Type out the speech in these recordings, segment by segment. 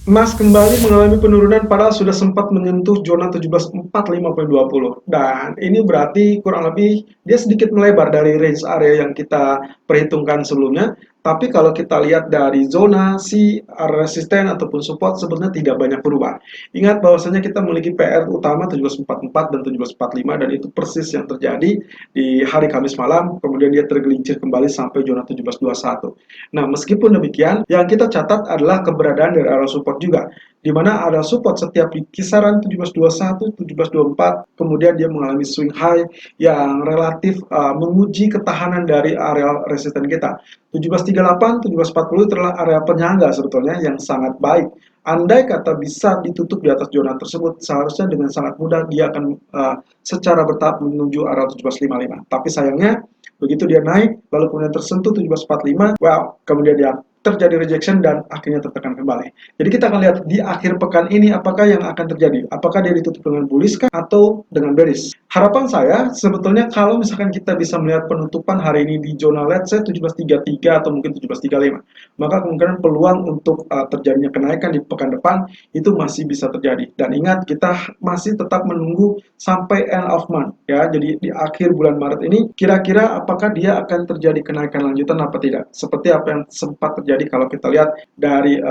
Emas kembali mengalami penurunan padahal sudah sempat menyentuh zona 17.45,20 dan ini berarti kurang lebih dia sedikit melebar dari range area yang kita perhitungkan sebelumnya. Tapi kalau kita lihat dari zona si resisten ataupun support sebenarnya tidak banyak berubah. Ingat bahwasanya kita memiliki PR utama 17.44 dan 17.45 dan itu persis yang terjadi di hari Kamis malam, kemudian dia tergelincir kembali sampai zona 17.21. Nah, meskipun demikian, yang kita catat adalah keberadaan dari area support juga, di mana area support setiap di kisaran 1721, 1724, kemudian dia mengalami swing high yang relatif menguji ketahanan dari area resisten kita. 1738, 1740 itu adalah area penyangga sebetulnya yang sangat baik. Andai kata bisa ditutup di atas zona tersebut, seharusnya dengan sangat mudah dia akan secara bertahap menuju area 1755. Tapi sayangnya begitu dia naik, lalu kemudian tersentuh 1745, wow, kemudian dia terjadi rejection dan akhirnya tertekan kembali. Jadi kita akan lihat di akhir pekan ini apakah yang akan terjadi. Apakah dia ditutup dengan bullish kah atau dengan bearish. Harapan saya sebetulnya kalau misalkan kita bisa melihat penutupan hari ini di zona let's say 1733 atau mungkin 1735, maka kemungkinan peluang untuk terjadinya kenaikan di pekan depan itu masih bisa terjadi. Dan ingat kita masih tetap menunggu sampai end of month ya. Jadi di akhir bulan Maret ini kira-kira apakah dia akan terjadi kenaikan lanjutan apa tidak. Seperti apa yang sempat terjadi kalau kita lihat dari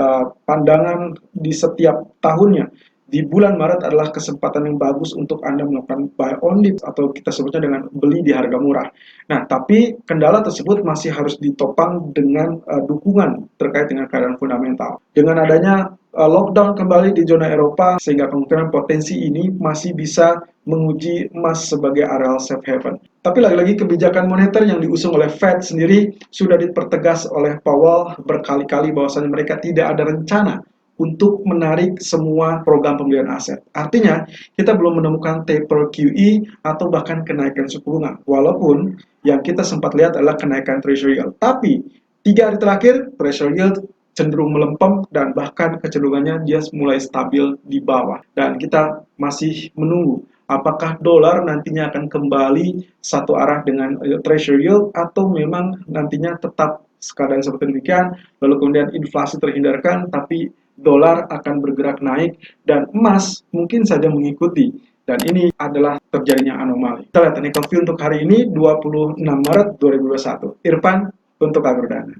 pandangan di setiap tahunnya. Di bulan Maret adalah kesempatan yang bagus untuk Anda melakukan buy on dip atau kita sebutnya dengan beli di harga murah. Nah, tapi kendala tersebut masih harus ditopang dengan dukungan terkait dengan keadaan fundamental. Dengan adanya lockdown kembali di zona Eropa sehingga kemungkinan potensi ini masih bisa menguji emas sebagai areal safe haven. Tapi lagi-lagi kebijakan moneter yang diusung oleh Fed sendiri sudah dipertegas oleh Powell berkali-kali bahwasanya mereka tidak ada rencana untuk menarik semua program pembelian aset. Artinya, kita belum menemukan taper QE atau bahkan kenaikan suku bunga. Walaupun yang kita sempat lihat adalah kenaikan treasury yield. Tapi 3 hari terakhir treasury yield cenderung melempem dan bahkan kecenderungannya dia mulai stabil di bawah. Dan kita masih menunggu apakah dolar nantinya akan kembali satu arah dengan treasury yield atau memang nantinya tetap keadaan seperti demikian, lalu kemudian inflasi terhindarkan tapi dolar akan bergerak naik dan emas mungkin saja mengikuti. Dan ini adalah terjadinya anomali. Kita lihat technical view untuk hari ini 26 Maret 2021. Irfan untuk Agrodana.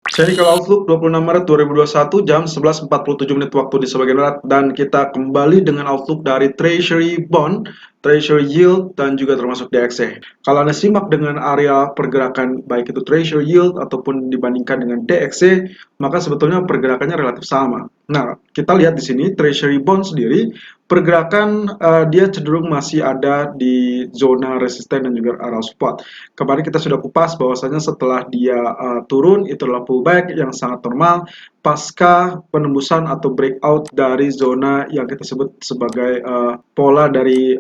Technical Outlook 26 Maret 2021 jam 11.47 menit waktu di sebagian barat dan kita kembali dengan outlook dari Treasury Bond, Treasury Yield dan juga termasuk DXY. Kalau Anda simak dengan area pergerakan baik itu Treasury Yield ataupun dibandingkan dengan DXY, maka sebetulnya pergerakannya relatif sama. Nah, kita lihat di sini Treasury Bond sendiri pergerakan dia cenderung masih ada di zona resisten dan juga area support. Kemarin kita sudah kupas bahwasanya setelah dia turun itu adalah pullback yang sangat normal pasca penembusan atau breakout dari zona yang kita sebut sebagai pola dari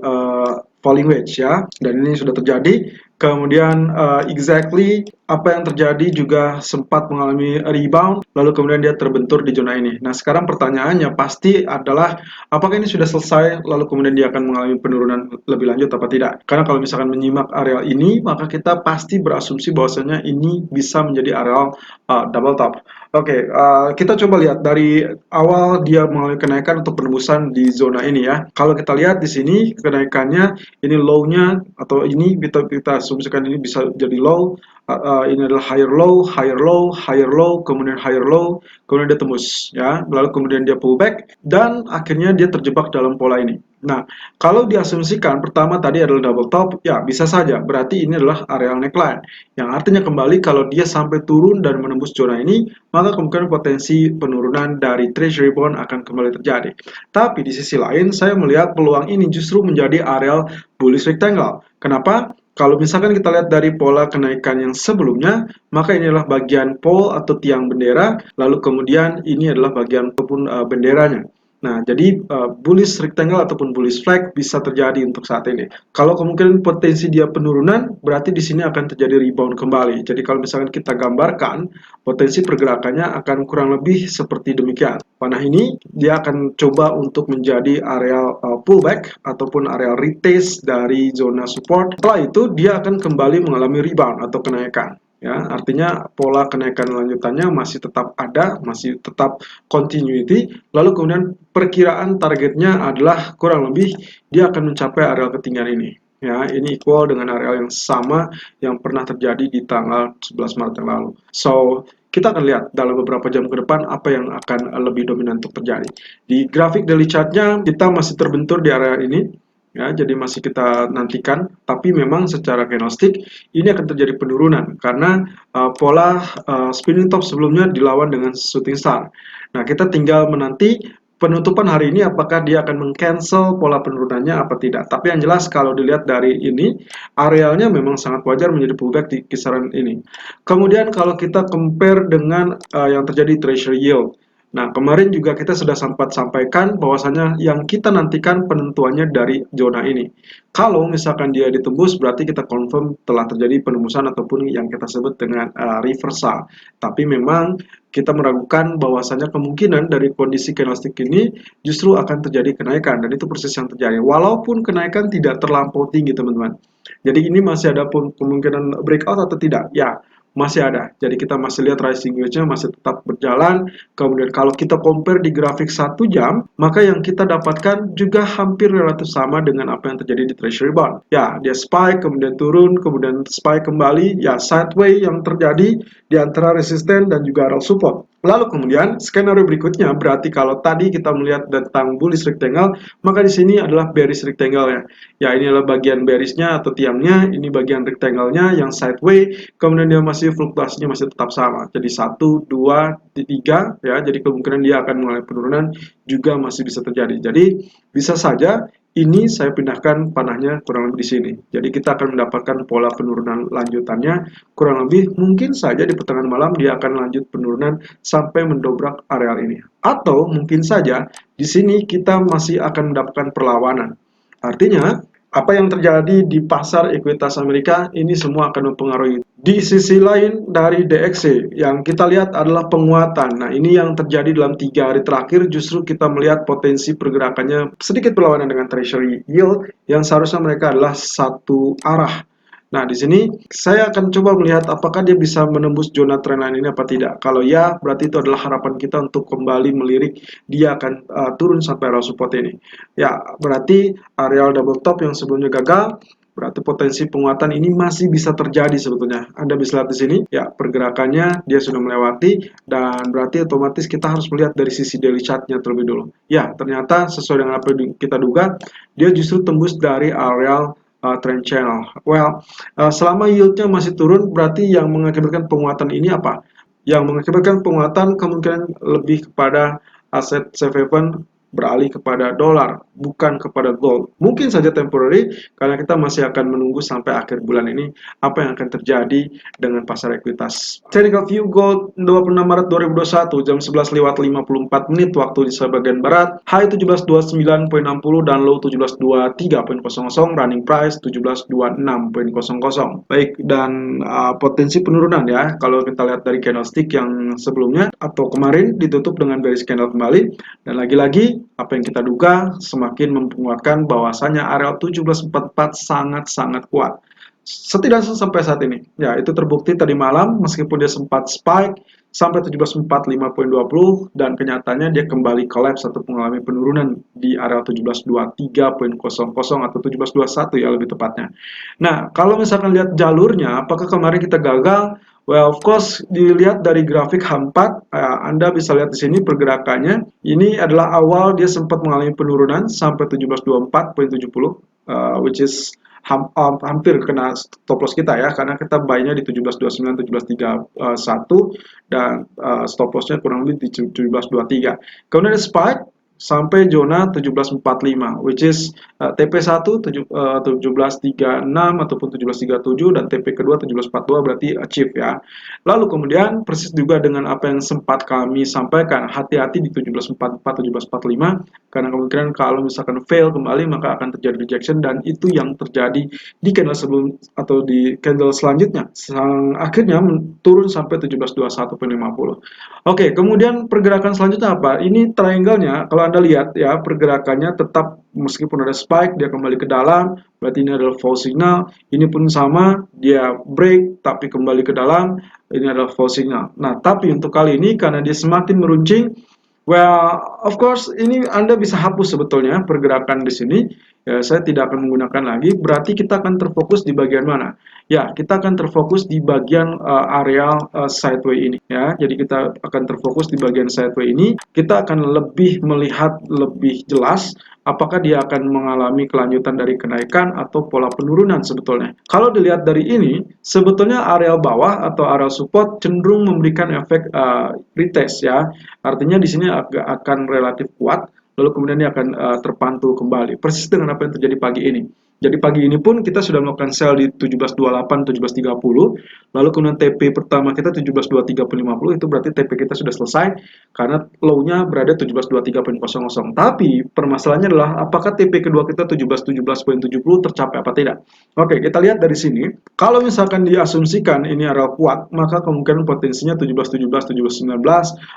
falling wedge ya, dan ini sudah terjadi. Kemudian exactly apa yang terjadi juga sempat mengalami rebound, lalu kemudian dia terbentur di zona ini. Nah, sekarang pertanyaannya pasti adalah apakah ini sudah selesai, lalu kemudian dia akan mengalami penurunan lebih lanjut apa tidak? Karena kalau misalkan menyimak areal ini, maka kita pasti berasumsi bahwasanya ini bisa menjadi areal double top. Oke, kita coba lihat dari awal dia mengalami kenaikan untuk penembusan di zona ini ya. Kalau kita lihat di sini kenaikannya, ini low-nya atau ini kita asumsikan ini bisa jadi low. Ini adalah higher low, higher low, higher low, kemudian higher low, kemudian dia tembus ya. Lalu kemudian dia pullback dan akhirnya dia terjebak dalam pola ini. Nah, kalau diasumsikan pertama tadi adalah double top, ya bisa saja. Berarti ini adalah areal neckline. Yang artinya kembali kalau dia sampai turun dan menembus zona ini, maka kemungkinan potensi penurunan dari treasury bond akan kembali terjadi. Tapi di sisi lain, saya melihat peluang ini justru menjadi areal bullish rectangle. Kenapa? Kalau misalkan kita lihat dari pola kenaikan yang sebelumnya, maka ini adalah bagian pole atau tiang bendera, lalu kemudian ini adalah bagian ataupun benderanya. Nah, jadi bullish rectangle ataupun bullish flag bisa terjadi untuk saat ini. Kalau kemungkinan potensi dia penurunan, berarti di sini akan terjadi rebound kembali. Jadi kalau misalkan kita gambarkan, potensi pergerakannya akan kurang lebih seperti demikian. Panah ini dia akan coba untuk menjadi area pullback ataupun area retest dari zona support. Setelah itu dia akan kembali mengalami rebound atau kenaikan. ya, artinya pola kenaikan lanjutannya masih tetap ada, masih tetap continuity, lalu kemudian perkiraan targetnya adalah kurang lebih dia akan mencapai areal ketinggian ini. Ya, ini equal dengan areal yang sama yang pernah terjadi di tanggal 11 Maret yang lalu. So, kita akan lihat dalam beberapa jam ke depan apa yang akan lebih dominan untuk terjadi. Di grafik daily chart-nya kita masih terbentur di area ini, ya, jadi masih kita nantikan, tapi memang secara candlestick ini akan terjadi penurunan karena pola spinning top sebelumnya dilawan dengan shooting star. Nah, kita tinggal menanti penutupan hari ini apakah dia akan meng-cancel pola penurunannya apa tidak. Tapi yang jelas kalau dilihat dari ini, arealnya memang sangat wajar menjadi pullback di kisaran ini. Kemudian kalau kita compare dengan yang terjadi treasury yield. Nah, kemarin juga kita sudah sempat sampaikan bahwasanya yang kita nantikan penentuannya dari zona ini. Kalau misalkan dia ditembus, berarti kita confirm telah terjadi penembusan ataupun yang kita sebut dengan reversal. Tapi memang kita meragukan bahwasanya kemungkinan dari kondisi candlestick ini justru akan terjadi kenaikan, dan itu persis yang terjadi. Walaupun kenaikan tidak terlampau tinggi, teman-teman. Jadi ini masih ada kemungkinan breakout atau tidak? Ya, masih ada. Jadi kita masih lihat rising wedge-nya masih tetap berjalan. Kemudian kalau kita compare di grafik 1 jam, maka yang kita dapatkan juga hampir relatif sama dengan apa yang terjadi di treasury bond. Ya, dia spike, kemudian turun, kemudian spike kembali. Ya, sideways yang terjadi di antara resisten dan juga arrow support. Lalu kemudian skenario berikutnya berarti kalau tadi kita melihat tentang bullish rectangle, maka di sini adalah bearish rectangle ya. Ya, ini adalah bagian bearishnya atau tiangnya, ini bagian rectangle-nya yang sideways, kemudian dia masih fluktuasinya masih tetap sama. Jadi 1, 2, 3 ya. Jadi kemungkinan dia akan mengalami penurunan juga masih bisa terjadi. Jadi bisa saja ini saya pindahkan panahnya kurang lebih di sini. Jadi kita akan mendapatkan pola penurunan lanjutannya kurang lebih mungkin saja di pertengahan malam dia akan lanjut penurunan sampai mendobrak areal ini. Atau mungkin saja di sini kita masih akan mendapatkan perlawanan. Artinya, apa yang terjadi di pasar ekuitas Amerika ini semua akan mempengaruhi. Di sisi lain dari DXY yang kita lihat adalah penguatan. Nah, ini yang terjadi dalam 3 hari terakhir, justru kita melihat potensi pergerakannya sedikit berlawanan dengan Treasury Yield yang seharusnya mereka adalah satu arah. Nah, di sini saya akan coba melihat apakah dia bisa menembus zona trendline ini apa tidak. Kalau ya, berarti itu adalah harapan kita untuk kembali melirik dia akan turun sampai area support ini. Ya, berarti areal double top yang sebelumnya gagal, berarti potensi penguatan ini masih bisa terjadi sebetulnya. Anda bisa lihat di sini, ya pergerakannya dia sudah melewati, dan berarti otomatis kita harus melihat dari sisi daily chart-nya terlebih dulu. Ya, ternyata sesuai dengan apa yang kita duga, dia justru tembus dari areal trend channel. Well, selama yieldnya masih turun, berarti yang mengakibatkan penguatan ini apa? Yang mengakibatkan penguatan kemungkinan lebih kepada aset safe haven beralih kepada dolar, bukan kepada gold. Mungkin saja temporary, karena kita masih akan menunggu sampai akhir bulan ini apa yang akan terjadi dengan pasar ekuitas. Technical view gold 26 Maret 2021 jam 11:54 waktu di sebagian barat, high 1729.60 dan low 1723.00, running price 1726.00. Baik, dan potensi penurunan ya, kalau kita lihat dari candlestick yang sebelumnya atau kemarin ditutup dengan bearish candle kembali, dan lagi-lagi apa yang kita duga semakin menguatkan bahwasanya areal 1744 sangat-sangat kuat. Setidaknya sampai saat ini. Ya, itu terbukti tadi malam meskipun dia sempat spike sampai 1745.20 dan kenyataannya dia kembali collapse atau mengalami penurunan di area 1723.00 atau 1721 ya lebih tepatnya. Nah, kalau misalkan lihat jalurnya, apakah kemarin kita gagal? Well, of course, dilihat dari grafik H4, Anda bisa lihat di sini pergerakannya. Ini adalah awal dia sempat mengalami penurunan sampai 1724.70, which is hampir kena stop loss kita ya, karena kita buy-nya di 1729, 1731 dan stop loss-nya kurang lebih di 1723. Kemudian spike sampai zona 1745, which is TP1 1736 ataupun 1737 dan TP kedua 1742, berarti achieve ya. Lalu kemudian persis juga dengan apa yang sempat kami sampaikan, hati-hati di 1744 1745 karena kemungkinan kalau misalkan fail kembali maka akan terjadi rejection, dan itu yang terjadi di candle sebelum atau di candle selanjutnya. Akhirnya turun sampai 1721.50. Oke, kemudian pergerakan selanjutnya apa? Ini triangle-nya kalau Anda lihat ya, pergerakannya tetap meskipun ada spike, dia kembali ke dalam, berarti ini adalah false signal. Ini pun sama, dia break tapi kembali ke dalam, ini adalah false signal. Nah, tapi untuk kali ini karena dia semakin meruncing, well, of course, ini Anda bisa hapus sebetulnya pergerakan di sini. Ya, saya tidak akan menggunakan lagi. Berarti kita akan terfokus di bagian mana? Ya, kita akan terfokus di bagian area sideway ini. Ya, jadi kita akan terfokus di bagian sideway ini. Kita akan lebih melihat lebih jelas apakah dia akan mengalami kelanjutan dari kenaikan atau pola penurunan sebetulnya. Kalau dilihat dari ini, sebetulnya area bawah atau area support cenderung memberikan efek retest ya. Artinya di sini akan relatif kuat, lalu kemudian dia akan terpantul kembali. Persis dengan apa yang terjadi pagi ini. Jadi pagi ini pun kita sudah melakukan sell di 1728, 1730, lalu kemudian TP pertama kita 1723.50, itu berarti TP kita sudah selesai karena low-nya berada 1723.00. Tapi permasalahannya adalah apakah TP kedua kita 1717.70 tercapai apa tidak. Oke, kita lihat dari sini. Kalau misalkan diasumsikan ini area kuat, maka kemungkinan potensinya 1717, 1719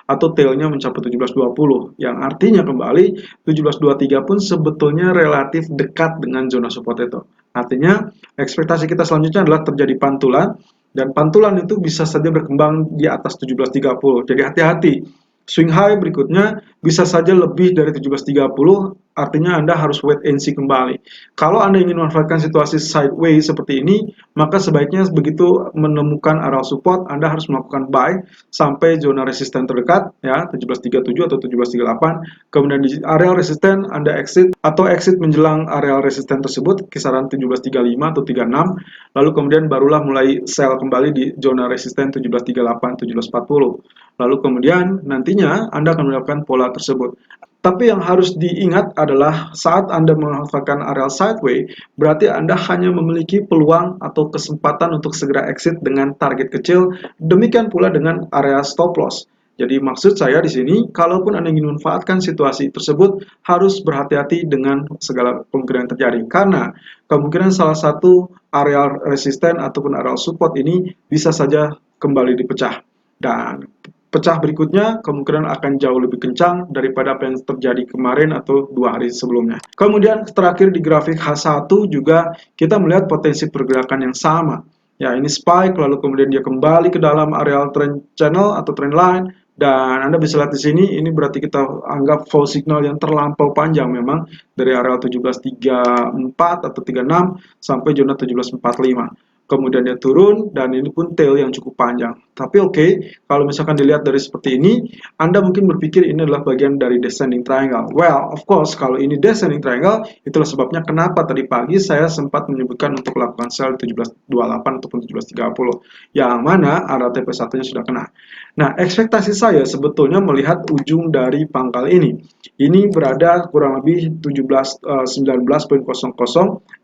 atau tail-nya mencapai 1720. Yang artinya kembali 1723 pun sebetulnya relatif dekat dengan zona support itu. Artinya ekspektasi kita selanjutnya adalah terjadi pantulan, dan pantulan itu bisa saja berkembang di atas 1730. Jadi hati-hati. Swing high berikutnya bisa saja lebih dari 1730, artinya Anda harus wait and see kembali. Kalau Anda ingin memanfaatkan situasi sideways seperti ini, maka sebaiknya begitu menemukan area support, Anda harus melakukan buy sampai zona resisten terdekat, ya 1737 atau 1738. Kemudian di area resisten Anda exit atau exit menjelang area resisten tersebut kisaran 1735 atau 36. Lalu kemudian barulah mulai sell kembali di zona resisten 1738, 1740. Lalu kemudian nantinya Anda akan mendapatkan pola tersebut. Tapi yang harus diingat adalah saat Anda memanfaatkan area sideway, berarti Anda hanya memiliki peluang atau kesempatan untuk segera exit dengan target kecil, demikian pula dengan area stop loss. Jadi maksud saya di sini, kalaupun Anda ingin memanfaatkan situasi tersebut, harus berhati-hati dengan segala kemungkinan yang terjadi. Karena kemungkinan salah satu area resisten ataupun area support ini bisa saja kembali dipecah. Dan pecah berikutnya kemungkinan akan jauh lebih kencang daripada apa yang terjadi kemarin atau 2 hari sebelumnya. Kemudian terakhir di grafik H1 juga kita melihat potensi pergerakan yang sama. Ya, ini spike lalu kemudian dia kembali ke dalam area trend channel atau trend line, dan Anda bisa lihat di sini ini berarti kita anggap false signal yang terlampau panjang memang dari area 1734 atau 36 sampai zona 1745. Kemudian dia turun dan ini pun tail yang cukup panjang. Tapi oke, kalau misalkan dilihat dari seperti ini, Anda mungkin berpikir ini adalah bagian dari descending triangle. Well, of course, kalau ini descending triangle, itulah sebabnya kenapa tadi pagi saya sempat menyebutkan untuk melakukan sell 1728 ataupun 1730, yang mana area TP1-nya sudah kena. Nah, ekspektasi saya sebetulnya melihat ujung dari pangkal ini. Ini berada kurang lebih 19.00,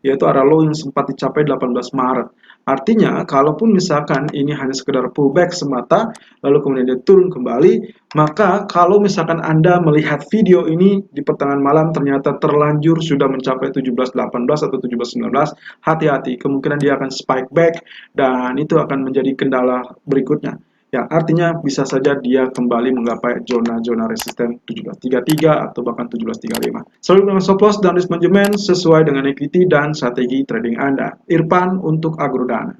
yaitu area low yang sempat dicapai 18 Maret. Artinya, kalaupun misalkan ini hanya sekedar pullback semata, lalu kemudian dia turun kembali, maka kalau misalkan Anda melihat video ini di pertengahan malam ternyata terlanjur sudah mencapai 17.18 atau 17.19, hati-hati, kemungkinan dia akan spike back, dan itu akan menjadi kendala berikutnya. Ya, artinya bisa saja dia kembali menggapai zona-zona resisten 1733 atau bahkan 1735. Selalu dengan stop loss dan risk management sesuai dengan equity dan strategi trading Anda. Irfan untuk Agrodana.